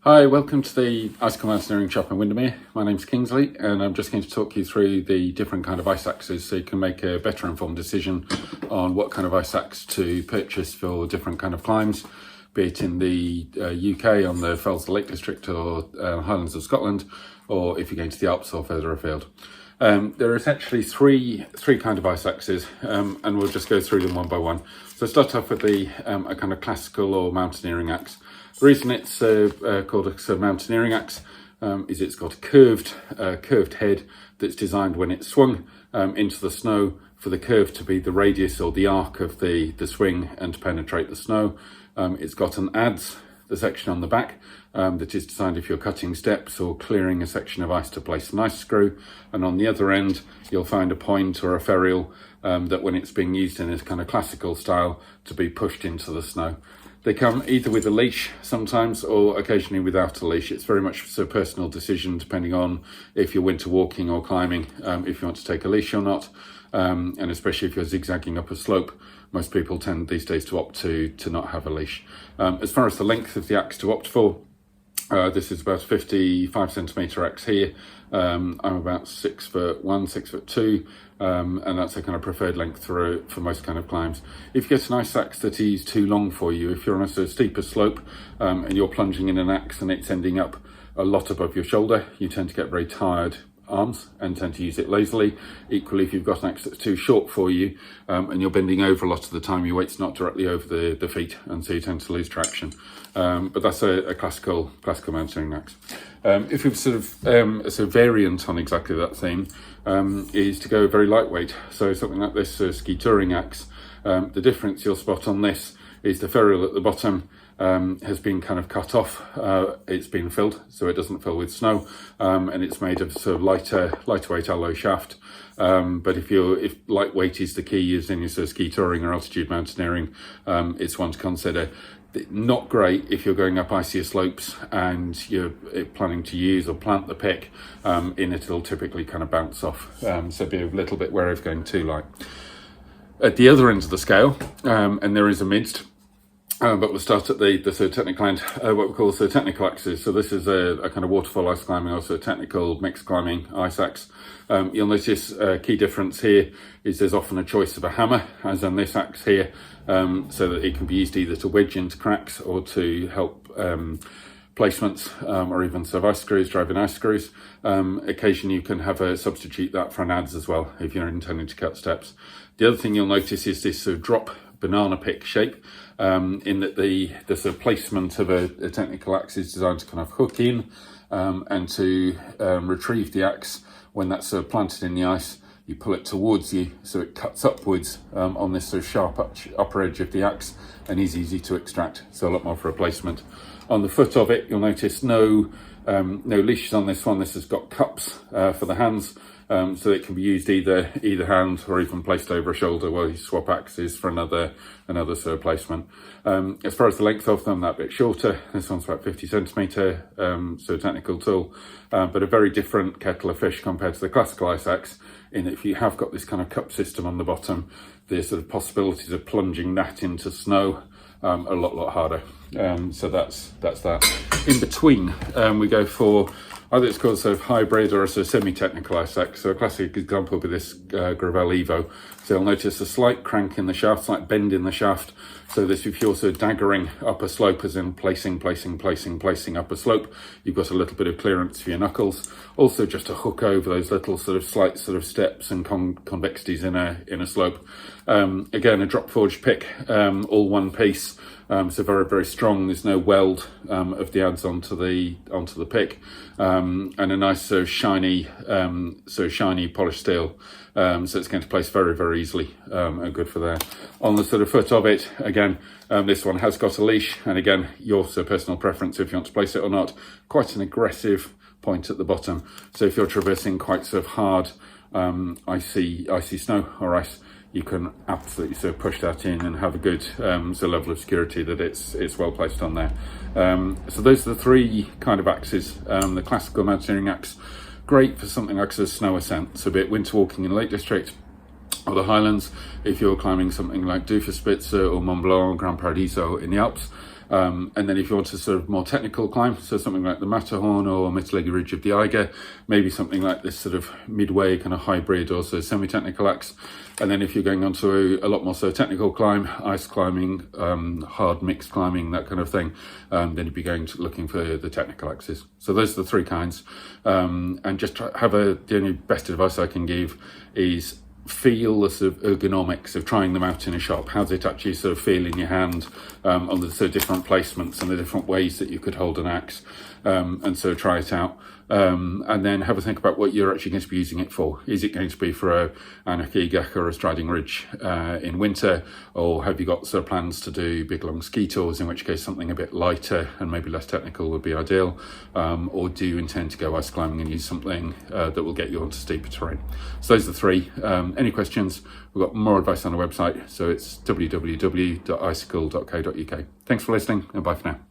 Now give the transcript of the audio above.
Hi, welcome to the Icicle Mountaineering Shop in Windermere. My name's Kingsley and I'm just going to talk you through the different kind of ice axes so you can make a better informed decision on what kind of ice axe to purchase for different kind of climbs, be it in the UK on the Fells of the Lake District or Highlands of Scotland, or if you're going to the Alps or further afield. There are essentially three kind of ice axes, and we'll just go through them one by one. So start off with a kind of classical or mountaineering axe. The reason it's called a mountaineering axe is it's got a curved head that's designed when it's swung into the snow for the curve to be the radius or the arc of the swing and to penetrate the snow. It's got an adze, the section on the back, that is designed if you're cutting steps or clearing a section of ice to place an ice screw. And on the other end, you'll find a point or a ferrule that when it's being used in this kind of classical style to be pushed into the snow. They come either with a leash sometimes or occasionally without a leash. It's very much a personal decision depending on if you're winter walking or climbing, if you want to take a leash or not. And especially if you're zigzagging up a slope, most people tend these days to opt to not have a leash. As far as the length of the axe to opt for, this is about 55 centimetre axe here. I'm about 6'1", 6'2", and that's a kind of preferred length for most kind of climbs. If you get an ice axe that is too long for you, if you're on a sort of steeper slope and you're plunging in an axe and it's ending up a lot above your shoulder, you tend to get very tired arms and tend to use it lazily. Equally, if you've got an axe that's too short for you and you're bending over a lot of the time, your weight's not directly over the feet, and so you tend to lose traction. But that's a classical mountaineering axe. If we've sort of a variant on exactly that theme, is to go very lightweight. So something like this ski touring axe. The difference you'll spot on this is the ferrule at the bottom has been kind of cut off. It's been filled so it doesn't fill with snow, and it's made of sort of lightweight alloy shaft. But if lightweight is the key is in your sort of ski touring or altitude mountaineering, it's one to consider. Not great if you're going up icier slopes and you're planning to use or plant the pick in it. It'll typically kind of bounce off, so be a little bit wary of going too light. At the other end of the scale, and there is a midst, but we'll start at the sort of technical end, what we call the technical axes. So this is a kind of waterfall ice climbing or sort of technical mixed climbing ice axe. You'll notice a key difference here is there's often a choice of a hammer, as on this axe here, so that it can be used either to wedge into cracks or to help placements, or even sort of ice screws, driving ice screws. Occasionally you can have a substitute that for an adze as well if you're intending to cut steps. The other thing you'll notice is this sort of drop banana pick shape, in that the sort of placement of a technical axe is designed to kind of hook in and to retrieve the axe when that's sort of planted in the ice. You pull it towards you so it cuts upwards on this sort of sharp upper edge of the axe and is easy to extract, so a lot more for a placement. On the foot of it, you'll notice no leashes on this one. This has got cups for the hands, so it can be used either hand or even placed over a shoulder while you swap axes for another sort of placement. As far as the length of them, that bit shorter. This one's about 50 centimetre, so a technical tool, but a very different kettle of fish compared to the classical ice axe, in that if you have got this kind of cup system on the bottom, the sort of possibilities of plunging that into snow a lot harder. So that's that. In between, we go for either it's called sort of hybrid or a sort of semi-technical ice axe. So a classic example would be this Gravel Evo. So you'll notice a slight crank in the shaft, slight bend in the shaft. So this, if you're sort of daggering up a slope, as in placing up a slope, you've got a little bit of clearance for your knuckles. Also just a hook over those little sort of slight sort of steps and convexities in a slope. Again, a drop forged pick, all one piece. So very strong. There's no weld of the adze onto the pick, and a nice sort of shiny polished steel. So it's going to place very easily, and good for there. On the sort of foot of it, again, this one has got a leash, and again, your sort of personal preference if you want to place it or not. Quite an aggressive point at the bottom. So if you're traversing quite sort of hard, icy snow or ice, you can absolutely sort of push that in and have a good sort of level of security that it's well placed on there. So those are the three kind of axes. The classical mountaineering axe, great for something like a snow ascent, so be it winter walking in the Lake District or the Highlands. If you're climbing something like Dufourspitze or Mont Blanc, Gran Paradiso in the Alps, And then if you want to sort of more technical climb, so something like the Matterhorn or Mittelege Ridge of the Eiger, maybe something like this sort of midway kind of hybrid or so semi-technical axe. And then if you're going on to a lot more so technical climb, ice climbing, hard mixed climbing, that kind of thing, then you'd be looking for the technical axes. So those are the three kinds. And just the only best advice I can give is feel the sort of ergonomics of trying them out in a shop. How does it actually sort of feel in your hand, on the sort of different placements and the different ways that you could hold an axe, and so try it out. And then have a think about what you're actually going to be using it for. Is it going to be for a Anarchigach or a Striding Ridge in winter, or have you got sort of plans to do big long ski tours, in which case something a bit lighter and maybe less technical would be ideal, or do you intend to go ice climbing and use something that will get you onto steeper terrain? So those are the three. Any questions? We've got more advice on our website, so it's www.icicle.co.uk. Thanks for listening, and bye for now.